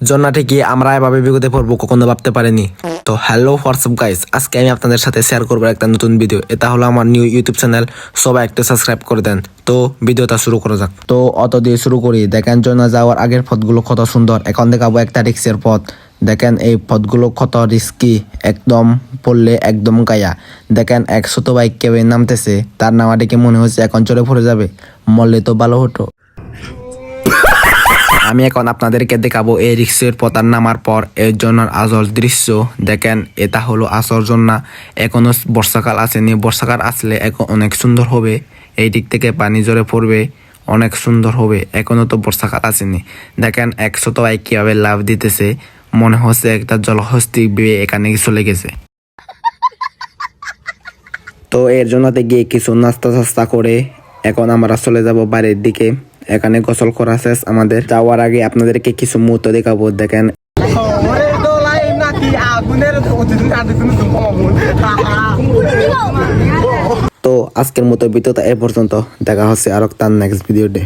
জন্নাটি কি আমরা এভাবে বিপদে পড়বো কখনো ভাবতে পারিনি। তো হ্যালো হোয়াটসঅ্যাপ গাইস, আজকে আমি আপনাদের সাথে শেয়ার করবো একটা নতুন ভিডিও। এটা হলো আমার নিউ ইউটিউব চ্যানেল, সবাই একটু সাবস্ক্রাইব করে দেন। তো ভিডিওটা শুরু করা যাক। তো অত দিয়ে শুরু করি। দেখেন জন্না যাওয়ার আগের পথগুলো কত সুন্দর। এখন দেখাবো একটা রিক্সের পথ। দেখেন এই পথগুলো কত রিস্কি, একদম পড়লে একদম গায়া। দেখেন এক ছোট বাইক কেউ নামতেছে, তার নামা দেখে মনে হচ্ছে এখন চড়ে পড়ে যাবে, মরলে তো ভালো হতো। আমি এখন আপনাদেরকে দেখাবো এই রিক্সের পতার নামার পর এর জন্য আসল দৃশ্য। দেখেন এটা হলো আসল জন্না। এখনো বর্ষাকাল আসেনি, বর্ষাকাল আসলে এখন অনেক সুন্দর হবে। এই দিক থেকে পানি জড়ে পড়বে, অনেক সুন্দর হবে। এখনো তো বর্ষাকাল আসেনি। দেখেন একশত বাইক কিভাবে লাভ দিতেছে, মনে হচ্ছে একটা জলহস্তি বেয়ে এখানে চলে গেছে। তো এর জন্য গিয়ে কিছু নাস্তা টাস্তা করে এখন আমরা চলে যাব বাড়ির দিকে। এখানে গোসল করা শেষ আমাদের। যাওয়ার আগে আপনাদেরকে কিছু মুহূর্ত দেখাবো। দেখেন তো আজকের মতো ভিডিওটা এ পর্যন্ত। দেখা হচ্ছে আরো তার নেক্সট ভিডিওতে।